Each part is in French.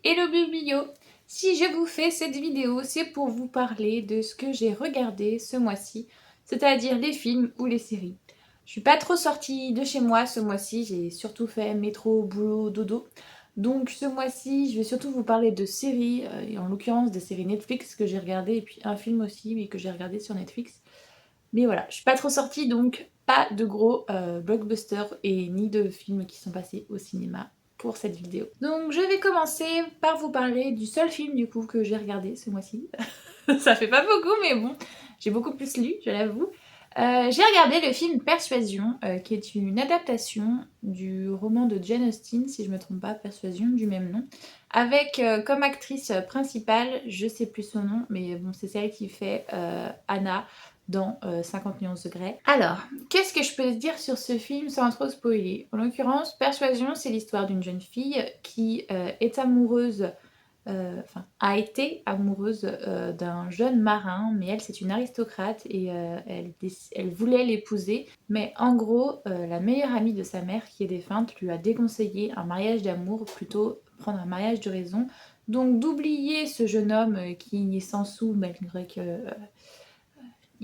Hello Biblio! Si je vous fais cette vidéo, c'est pour vous parler de ce que j'ai regardé ce mois-ci, c'est-à-dire les films ou les séries. Je suis pas trop sortie de chez moi ce mois-ci, j'ai surtout fait métro, boulot, dodo. Donc ce mois-ci, je vais surtout vous parler de séries, et en l'occurrence des séries Netflix que j'ai regardées, et puis un film aussi, mais que j'ai regardé sur Netflix. Mais voilà, je suis pas trop sortie, donc pas de gros blockbusters et ni de films qui sont passés au cinéma pour cette vidéo. Donc je vais commencer par vous parler du seul film du coup que j'ai regardé ce mois-ci. Ça fait pas beaucoup mais bon, j'ai beaucoup plus lu, je l'avoue. J'ai regardé le film Persuasion, qui est une adaptation du roman de Jane Austen, si je me trompe pas, Persuasion, du même nom, avec comme actrice principale, je sais plus son nom, mais bon, c'est celle qui fait Anna dans 50 millions de degrés. Alors, qu'est-ce que je peux dire sur ce film sans trop spoiler? En l'occurrence, Persuasion, c'est l'histoire d'une jeune fille qui est amoureuse a été amoureuse d'un jeune marin, mais elle c'est une aristocrate et elle voulait l'épouser. Mais en gros, la meilleure amie de sa mère qui est défunte lui a déconseillé un mariage d'amour, plutôt prendre un mariage de raison. Donc d'oublier ce jeune homme qui est sans sous malgré que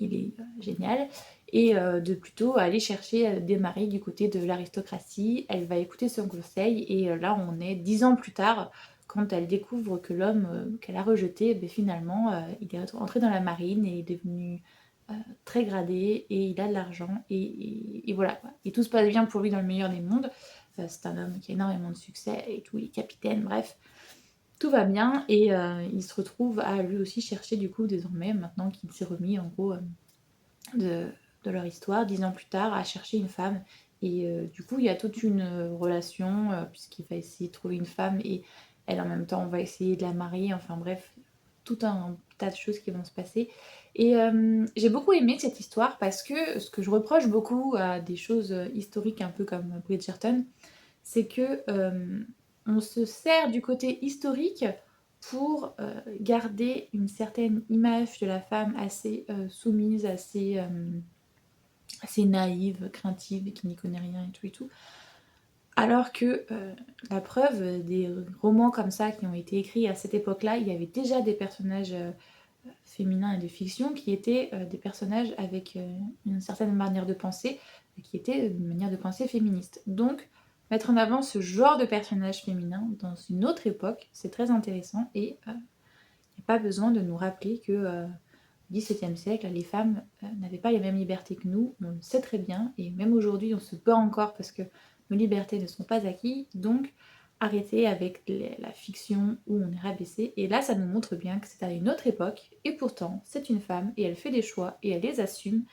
il est génial, et de plutôt aller chercher des maris du côté de l'aristocratie. Elle va écouter son conseil et là on est 10 ans plus tard quand elle découvre que l'homme qu'elle a rejeté, finalement il est entré dans la marine et est devenu très gradé et il a de l'argent et voilà quoi. Et tout se passe bien pour lui dans le meilleur des mondes. C'est un homme qui a énormément de succès et tout, il est capitaine, bref. Tout va bien et il se retrouve à lui aussi chercher du coup désormais, maintenant qu'il s'est remis en gros de, de leur histoire, 10 ans plus tard, à chercher une femme. Et du coup, il y a toute une relation, puisqu'il va essayer de trouver une femme et elle en même temps, on va essayer de la marier. Enfin bref, tout un tas de choses qui vont se passer. Et j'ai beaucoup aimé cette histoire parce que ce que je reproche beaucoup à des choses historiques un peu comme Bridgerton, c'est que on se sert du côté historique pour garder une certaine image de la femme assez soumise, assez naïve, craintive, et qui n'y connaît rien et tout et tout. Alors que la preuve des romans comme ça qui ont été écrits à cette époque-là, il y avait déjà des personnages féminins et de fiction qui étaient des personnages avec une certaine manière de penser, qui était une manière de penser féministe. Donc, mettre en avant ce genre de personnage féminin dans une autre époque, c'est très intéressant et il n'y a pas besoin de nous rappeler que au XVIIe siècle, les femmes n'avaient pas les mêmes libertés que nous, on le sait très bien, et même aujourd'hui on se bat encore parce que nos libertés ne sont pas acquises, donc arrêtez avec la fiction où on est rabaissé, et là ça nous montre bien que c'est à une autre époque, et pourtant c'est une femme, et elle fait des choix, et elle les assume,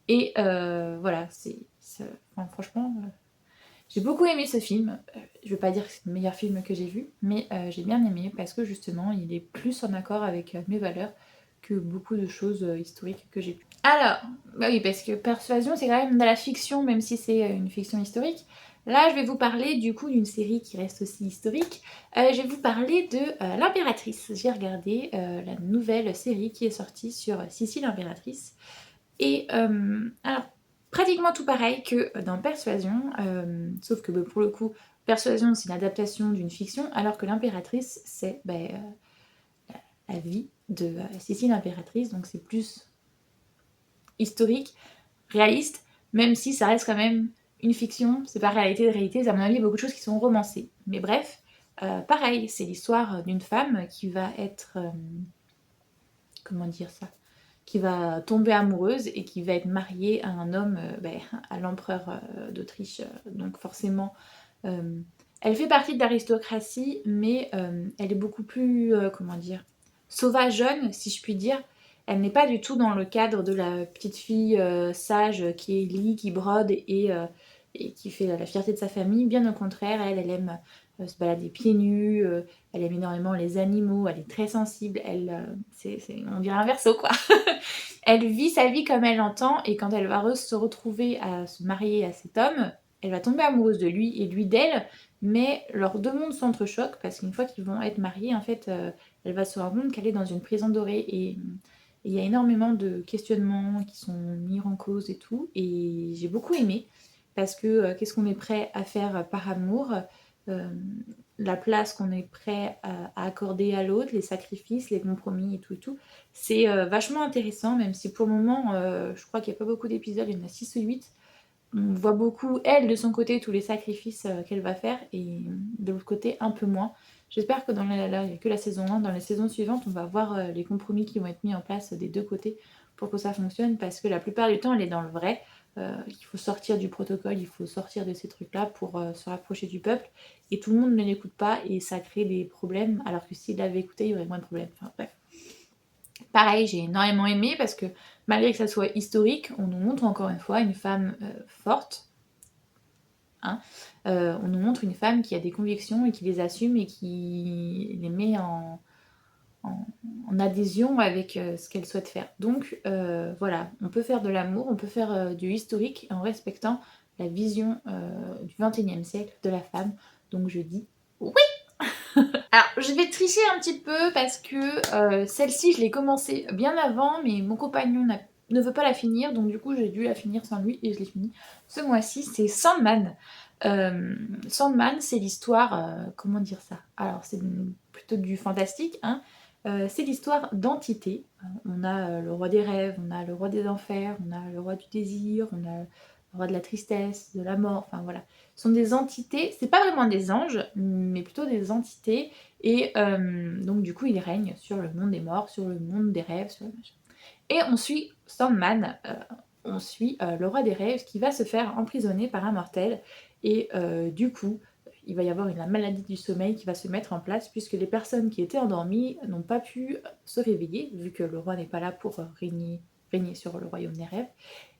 et voilà, enfin, franchement, j'ai beaucoup aimé ce film. Je veux pas dire que c'est le meilleur film que j'ai vu, mais j'ai bien aimé parce que justement il est plus en accord avec mes valeurs que beaucoup de choses historiques que j'ai pu. Alors, bah oui, parce que Persuasion c'est quand même de la fiction, même si c'est une fiction historique. Là, je vais vous parler du coup d'une série qui reste aussi historique. Je vais vous parler de L'Impératrice. J'ai regardé la nouvelle série qui est sortie sur Sissi l'Impératrice. Et alors, pratiquement tout pareil que dans Persuasion, sauf que pour le coup, Persuasion c'est une adaptation d'une fiction, alors que l'Impératrice c'est la vie de Sissi l'Impératrice, donc c'est plus historique, réaliste, même si ça reste quand même une fiction, c'est pas réalité de réalité, à mon avis il y a beaucoup de choses qui sont romancées. Mais bref, pareil, c'est l'histoire d'une femme qui va être... comment dire ça, qui va tomber amoureuse et qui va être mariée à un homme, à l'empereur d'Autriche. Donc forcément, elle fait partie de l'aristocratie, mais elle est beaucoup plus, comment dire, sauvageonne, si je puis dire. Elle n'est pas du tout dans le cadre de la petite fille sage qui est lit, qui brode et qui fait la fierté de sa famille. Bien au contraire, elle aime se balader pieds nus, elle aime énormément les animaux, elle est très sensible, on dirait un verso quoi. Elle vit sa vie comme elle l'entend et quand elle va se retrouver à se marier à cet homme, elle va tomber amoureuse de lui et lui d'elle, mais leurs deux mondes s'entrechoquent parce qu'une fois qu'ils vont être mariés, en fait, elle va se rendre compte qu'elle est dans une prison dorée et il y a énormément de questionnements qui sont mis en cause et tout, et j'ai beaucoup aimé parce que qu'est-ce qu'on est prêt à faire par amour. la place qu'on est prêt à accorder à l'autre, les sacrifices, les compromis et tout. C'est vachement intéressant, même si pour le moment, je crois qu'il n'y a pas beaucoup d'épisodes, il y en a 6 ou 8. On voit beaucoup, elle, de son côté, tous les sacrifices qu'elle va faire, et de l'autre côté, un peu moins. J'espère que il n'y a que la saison 1, dans les saisons suivantes, on va voir les compromis qui vont être mis en place des deux côtés pour que ça fonctionne, parce que la plupart du temps, elle est dans le vrai. Il faut sortir du protocole, il faut sortir de ces trucs-là pour se rapprocher du peuple, et tout le monde ne l'écoute pas, et ça crée des problèmes, alors que s'il l'avait écouté, il y aurait moins de problèmes. Enfin bref. Pareil, j'ai énormément aimé parce que malgré que ça soit historique, on nous montre encore une fois une femme forte. Hein. On nous montre une femme qui a des convictions et qui les assume et qui les met en adhésion avec ce qu'elle souhaite faire. Donc voilà, on peut faire de l'amour, on peut faire du historique en respectant la vision du XXIe siècle de la femme. Donc je dis oui. Alors, je vais tricher un petit peu parce que celle-ci, je l'ai commencée bien avant, mais mon compagnon ne veut pas la finir, donc du coup, j'ai dû la finir sans lui et je l'ai finie ce mois-ci. C'est Sandman. Sandman, c'est l'histoire. Comment dire ça? Alors, c'est plutôt du fantastique, hein. C'est l'histoire d'entités. On a le roi des rêves, on a le roi des enfers, on a le roi du désir, on a le roi de la tristesse, de la mort, enfin voilà. Ce sont des entités, c'est pas vraiment des anges, mais plutôt des entités. Et donc du coup, ils règnent sur le monde des morts, sur le monde des rêves, sur le machin. Et on suit Sandman, on suit le roi des rêves qui va se faire emprisonner par un mortel. Et du coup, il va y avoir la maladie du sommeil qui va se mettre en place puisque les personnes qui étaient endormies n'ont pas pu se réveiller vu que le roi n'est pas là pour régner sur le royaume des rêves.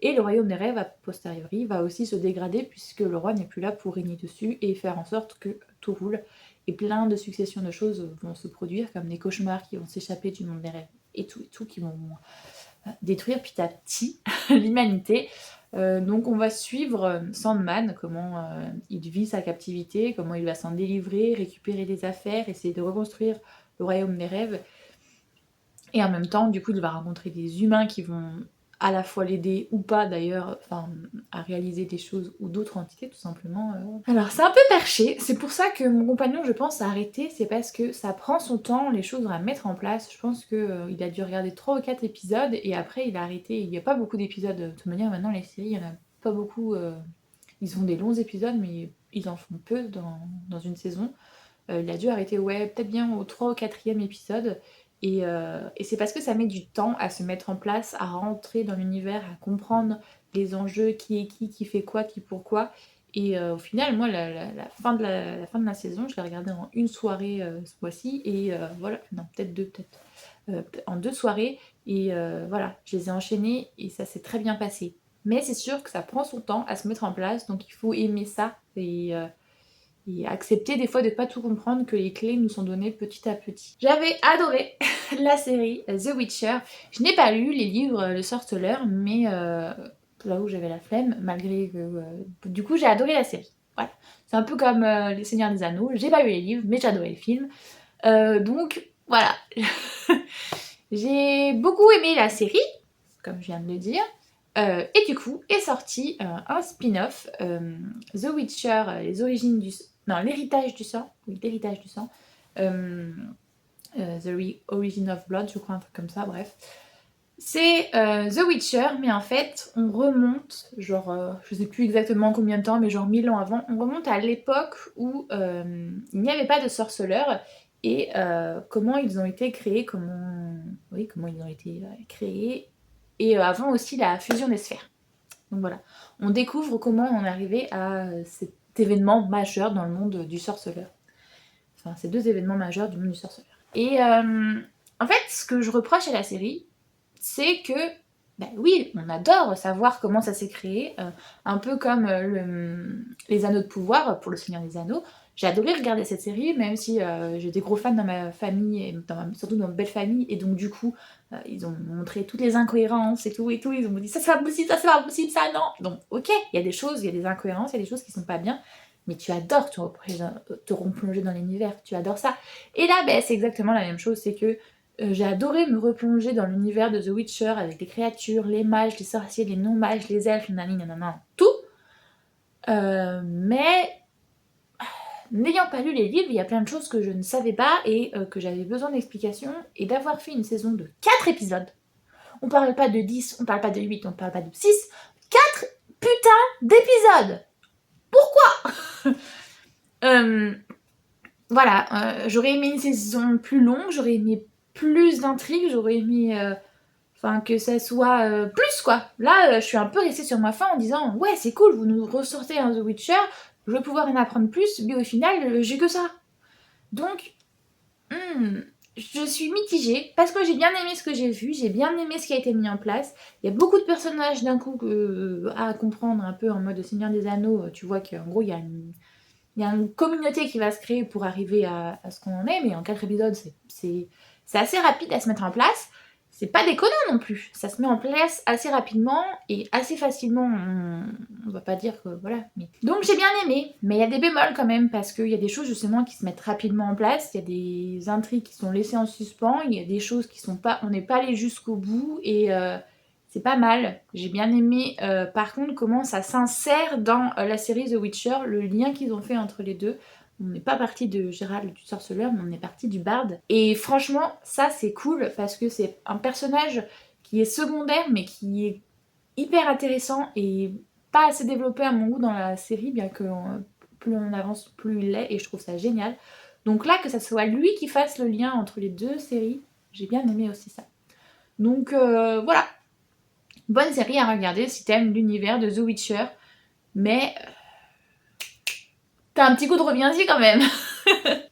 Et le royaume des rêves, a posteriori, va aussi se dégrader puisque le roi n'est plus là pour régner dessus et faire en sorte que tout roule. Et plein de successions de choses vont se produire, comme des cauchemars qui vont s'échapper du monde des rêves et tout, qui vont détruire petit à petit l'humanité. Donc on va suivre Sandman, comment il vit sa captivité, comment il va s'en délivrer, récupérer des affaires, essayer de reconstruire le royaume des rêves. Et en même temps, du coup, il va rencontrer des humains qui vont à la fois l'aider ou pas d'ailleurs, enfin, à réaliser des choses, ou d'autres entités tout simplement. Alors c'est un peu perché, c'est pour ça que mon compagnon, je pense, a arrêté, c'est parce que ça prend son temps, les choses à mettre en place. Je pense qu'il a dû regarder 3 ou 4 épisodes et après il a arrêté. Il n'y a pas beaucoup d'épisodes, de toute manière maintenant les séries, il n'y en a pas beaucoup. Ils font des longs épisodes mais ils en font peu dans une saison. Il a dû arrêter, ouais, peut-être bien au 3 ou 4e épisode. Et c'est parce que ça met du temps à se mettre en place, à rentrer dans l'univers, à comprendre les enjeux, qui est qui fait quoi, qui pourquoi. Et au final, moi, la fin de la saison, je l'ai regardée en une soirée ce mois-ci. Et voilà, non, peut-être deux, en 2 soirées. Et voilà, je les ai enchaînées et ça s'est très bien passé. Mais c'est sûr que ça prend son temps à se mettre en place, donc il faut aimer ça. Et accepter des fois de pas tout comprendre, que les clés nous sont données petit à petit. J'avais adoré la série The Witcher. Je n'ai pas lu les livres Le Sorceleur, mais là où j'avais la flemme, malgré que... du coup, j'ai adoré la série. Voilà. C'est un peu comme Les Seigneurs des Anneaux. J'ai pas lu les livres, mais j'ai adoré les films. Donc, voilà. J'ai beaucoup aimé la série, comme je viens de le dire. Et du coup, est sorti un spin-off, The Witcher, les origines du... Non, l'héritage du sang. Oui, l'héritage du sang. The Origin of Blood, je crois, un truc comme ça, bref. C'est The Witcher, mais en fait, on remonte, genre, je sais plus exactement combien de temps, mais genre 1000 ans avant, on remonte à l'époque où il n'y avait pas de sorceleurs, et comment ils ont été créés, comment ils ont été créés, et avant aussi la fusion des sphères. Donc voilà, on découvre comment on est arrivé à cet événement majeur dans le monde du sorceleur. Enfin, ces 2 événements majeurs du monde du sorceleur. Et en fait, ce que je reproche à la série, c'est que, ben oui, on adore savoir comment ça s'est créé, un peu comme les Anneaux de pouvoir pour le Seigneur des Anneaux. J'ai adoré regarder cette série, même si j'ai des gros fans dans ma famille, et surtout dans ma belle famille, et donc du coup, ils ont montré toutes les incohérences et tout, ils ont dit ça c'est pas possible, ça c'est pas possible, ça non. Donc ok, il y a des choses, il y a des incohérences, il y a des choses qui sont pas bien, mais tu adores te replonger dans l'univers, tu adores ça. Et là, ben, c'est exactement la même chose, c'est que j'ai adoré me replonger dans l'univers de The Witcher avec les créatures, les mages, les sorciers, les non-mages, les elfes, nanana, tout. Mais n'ayant pas lu les livres, il y a plein de choses que je ne savais pas et que j'avais besoin d'explications. Et d'avoir fait une saison de 4 épisodes, on parle pas de 10, on parle pas de 8, on parle pas de 6, 4 putains d'épisodes. Pourquoi Voilà, j'aurais aimé une saison plus longue, j'aurais aimé plus d'intrigues, j'aurais aimé que ça soit plus quoi. Là, je suis un peu restée sur ma faim en disant ouais, c'est cool, vous nous ressortez un The Witcher, je vais pouvoir en apprendre plus, mais au final, j'ai que ça. Donc, je suis mitigée parce que j'ai bien aimé ce que j'ai vu, j'ai bien aimé ce qui a été mis en place. Il y a beaucoup de personnages d'un coup à comprendre un peu en mode Seigneur des Anneaux. Tu vois qu'en gros, il y a une communauté qui va se créer pour arriver à ce qu'on en est, mais en 4 épisodes, c'est assez rapide à se mettre en place. C'est pas déconnant non plus. Ça se met en place assez rapidement et assez facilement. On va pas dire que voilà. Mais... Donc j'ai bien aimé, mais il y a des bémols quand même parce qu'il y a des choses justement qui se mettent rapidement en place. Il y a des intrigues qui sont laissées en suspens. Il y a des choses qui sont pas. On n'est pas allé jusqu'au bout et c'est pas mal. J'ai bien aimé par contre comment ça s'insère dans la série The Witcher, le lien qu'ils ont fait entre les deux. On n'est pas parti de Gérald du sorceleur, mais on est parti du barde. Et franchement, ça c'est cool parce que c'est un personnage qui est secondaire mais qui est hyper intéressant et pas assez développé à mon goût dans la série, bien que plus on avance, plus il l'est, et je trouve ça génial. Donc là, que ça soit lui qui fasse le lien entre les deux séries, j'ai bien aimé aussi ça. Donc voilà, bonne série à regarder si t'aimes l'univers de The Witcher, mais t'as un petit coup de reviens-y quand même.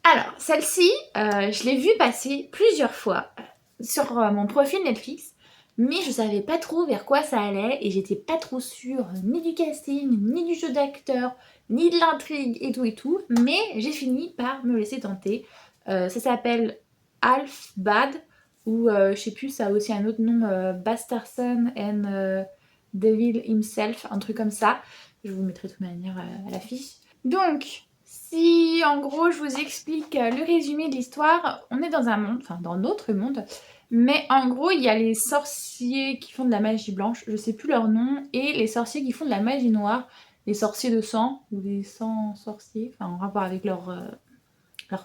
Alors, celle-ci, je l'ai vue passer plusieurs fois sur mon profil Netflix, mais je savais pas trop vers quoi ça allait et j'étais pas trop sûre ni du casting, ni du jeu d'acteur, ni de l'intrigue et tout, mais j'ai fini par me laisser tenter. Ça s'appelle Half Bad, ou je sais plus, ça a aussi un autre nom, Bastardson and Devil Himself, un truc comme ça. Je vous mettrai de toute manière à l'affiche. Donc, si en gros je vous explique le résumé de l'histoire, on est dans un monde, enfin dans notre monde, mais en gros il y a les sorciers qui font de la magie blanche, je sais plus leur nom, et les sorciers qui font de la magie noire, les sorciers de sang, ou les sang sorciers, enfin en rapport avec leur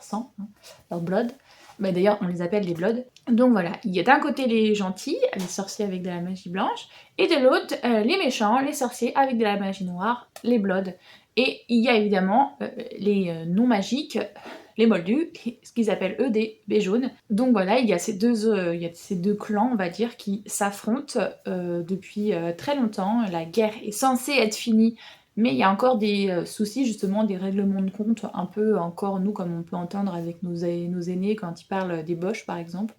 sang, hein, leur blood. Bah, d'ailleurs on les appelle les bloods. Donc voilà, il y a d'un côté les gentils, les sorciers avec de la magie blanche, et de l'autre les méchants, les sorciers avec de la magie noire, les bloods. Et il y a évidemment les non magiques, les moldus, ce qu'ils appellent eux des béjaunes. Donc voilà, il y a ces deux clans, on va dire, qui s'affrontent depuis très longtemps. La guerre est censée être finie, mais il y a encore des soucis, justement, des règlements de compte, un peu encore, nous, comme on peut entendre avec nos aînés quand ils parlent des Boches, par exemple.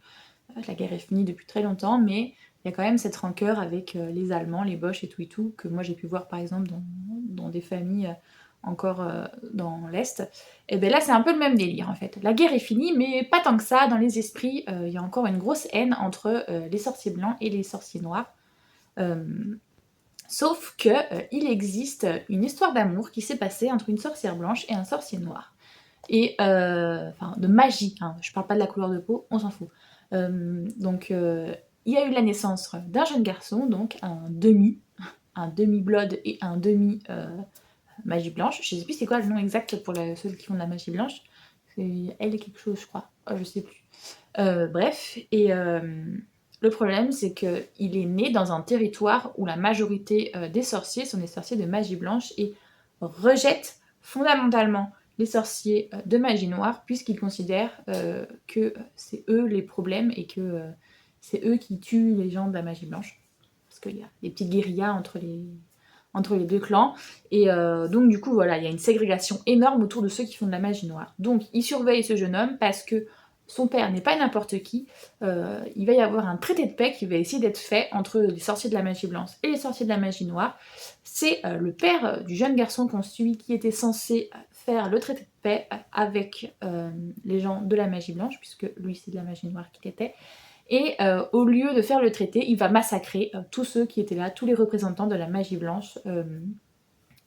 La guerre est finie depuis très longtemps, mais il y a quand même cette rancœur avec les Allemands, les Boches et tout, que moi j'ai pu voir par exemple dans des familles encore dans l'Est. Et bien là c'est un peu le même délire en fait. La guerre est finie, mais pas tant que ça. Dans les esprits, il y a encore une grosse haine entre les sorciers blancs et les sorciers noirs. Sauf que il existe une histoire d'amour qui s'est passée entre une sorcière blanche et un sorcier noir. Et enfin de magie, hein. Je parle pas de la couleur de peau, on s'en fout. Donc il y a eu la naissance d'un jeune garçon, donc un demi-blood et un demi magie blanche. Je sais plus c'est quoi le nom exact pour ceux qui font de la magie blanche. C'est elle et quelque chose, je crois. Je sais plus. Bref, et le problème c'est qu'il est né dans un territoire où la majorité des sorciers sont des sorciers de magie blanche et rejettent fondamentalement les sorciers de magie noire, puisqu'ils considèrent que c'est eux les problèmes et que c'est eux qui tuent les gens de la magie blanche. Parce qu'il y a des petites guérillas entre les deux clans. Et donc du coup, voilà, il y a une ségrégation énorme autour de ceux qui font de la magie noire. Donc ils surveillent ce jeune homme parce que son père n'est pas n'importe qui. Il va y avoir un traité de paix qui va essayer d'être fait entre les sorciers de la magie blanche et les sorciers de la magie noire. C'est le père du jeune garçon qu'on suit qui était censé faire le traité de paix avec les gens de la magie blanche, puisque lui c'est de la magie noire qu'il était. Et au lieu de faire le traité, il va massacrer tous ceux qui étaient là, tous les représentants de la magie blanche,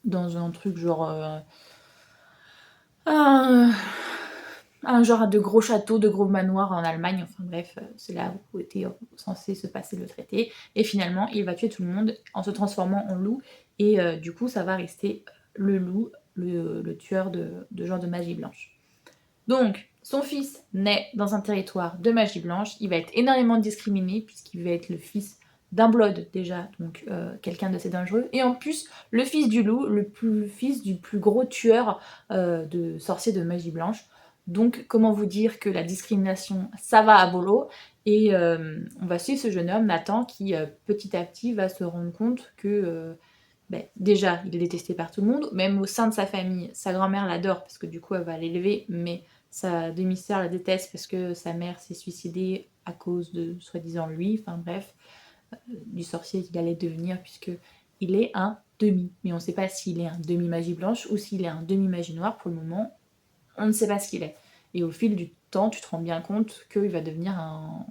dans un truc genre... un genre de gros château, de gros manoirs en Allemagne, enfin bref, c'est là où était censé se passer le traité. Et finalement, il va tuer tout le monde en se transformant en loup, et du coup, ça va rester le loup le tueur de gens de magie blanche. Donc, son fils naît dans un territoire de magie blanche, il va être énormément discriminé puisqu'il va être le fils d'un blood déjà, donc quelqu'un d'assez dangereux, et en plus le fils du loup, fils du plus gros tueur de sorciers de magie blanche. Donc comment vous dire que la discrimination, ça va à volo, et on va suivre ce jeune homme, Nathan, qui petit à petit va se rendre compte que déjà il est détesté par tout le monde, même au sein de sa famille. Sa grand-mère l'adore parce que du coup elle va l'élever, mais sa demi-sœur la déteste parce que sa mère s'est suicidée à cause de soi-disant lui, enfin bref, du sorcier qu'il allait devenir puisque il est un demi. Mais on ne sait pas s'il est un demi magie blanche ou s'il est un demi magie noire. Pour le moment, on ne sait pas ce qu'il est. Et au fil du temps, tu te rends bien compte qu'il va devenir un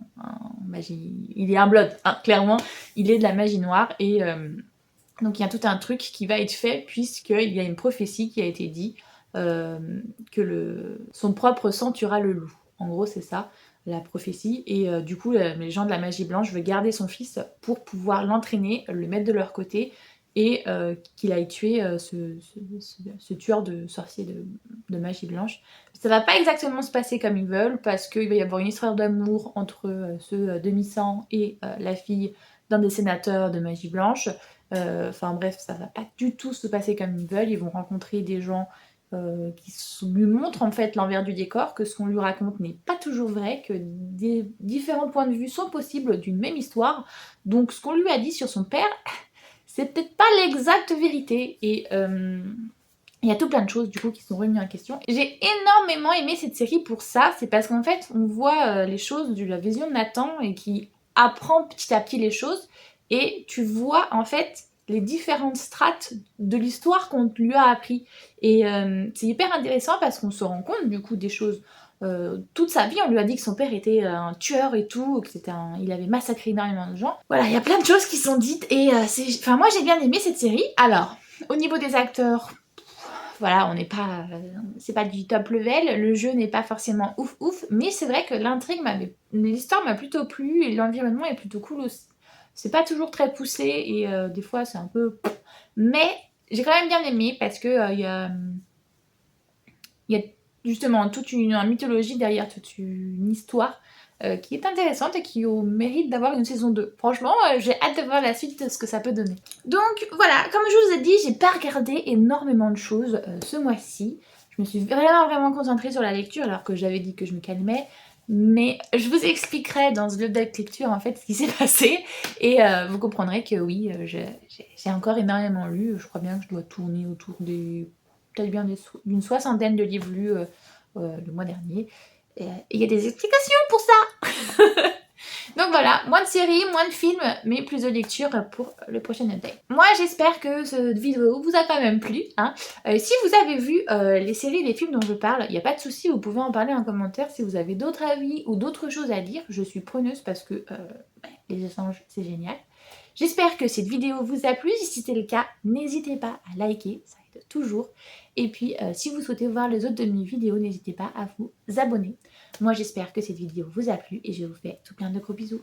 magie... Il est un blood, hein, clairement, il est de la magie noire et... donc il y a tout un truc qui va être fait puisqu'il y a une prophétie qui a été dit que son propre sang tuera le loup. En gros c'est ça la prophétie, et du coup les gens de la magie blanche veulent garder son fils pour pouvoir l'entraîner, le mettre de leur côté et qu'il aille tuer ce tueur de sorciers de magie blanche. Ça va pas exactement se passer comme ils veulent parce qu'il va y avoir une histoire d'amour entre ce demi-sang et la fille d'un des sénateurs de magie blanche. Enfin bref, ça va pas du tout se passer comme ils veulent. Ils vont rencontrer des gens qui lui montrent en fait l'envers du décor, que ce qu'on lui raconte n'est pas toujours vrai, que des différents points de vue sont possibles d'une même histoire. Donc ce qu'on lui a dit sur son père, c'est peut-être pas l'exacte vérité. Et il y a tout plein de choses du coup qui sont remises en question. J'ai énormément aimé cette série pour ça, c'est parce qu'en fait on voit les choses de la vision de Nathan et qui apprend petit à petit les choses. Et tu vois en fait les différentes strates de l'histoire qu'on lui a appris. Et c'est hyper intéressant parce qu'on se rend compte du coup des choses. Toute sa vie, on lui a dit que son père était un tueur et tout, il avait massacré énormément de gens. Voilà, il y a plein de choses qui sont dites et enfin moi j'ai bien aimé cette série. Alors, au niveau des acteurs, voilà, on n'est pas, c'est pas du top level, le jeu n'est pas forcément ouf ouf, mais c'est vrai que l'histoire m'a plutôt plu et l'environnement est plutôt cool aussi. C'est pas toujours très poussé et des fois c'est un peu... Mais j'ai quand même bien aimé parce que il y a justement toute une mythologie derrière, toute une histoire qui est intéressante et qui mérite d'avoir une saison 2. Franchement, j'ai hâte de voir la suite de ce que ça peut donner. Donc voilà, comme je vous ai dit, j'ai pas regardé énormément de choses ce mois-ci. Je me suis vraiment concentrée sur la lecture alors que j'avais dit que je me calmais. Mais je vous expliquerai dans ce update lecture en fait ce qui s'est passé et vous comprendrez que oui, j'ai encore énormément lu. Je crois bien que je dois tourner autour des... peut-être bien d'une 60aine de livres lus le mois dernier. Et il y a des explications pour ça. Donc voilà, moins de séries, moins de films, mais plus de lecture pour le prochain update. Moi j'espère que cette vidéo vous a quand même plu. Hein. Si vous avez vu les séries et les films dont je parle, il n'y a pas de souci, vous pouvez en parler en commentaire. Si vous avez d'autres avis ou d'autres choses à dire, je suis preneuse parce que les échanges c'est génial. J'espère que cette vidéo vous a plu. Si c'était le cas, n'hésitez pas à liker, ça aide toujours. Et puis, si vous souhaitez voir les autres de mes vidéos, n'hésitez pas à vous abonner. Moi, j'espère que cette vidéo vous a plu et je vous fais tout plein de gros bisous.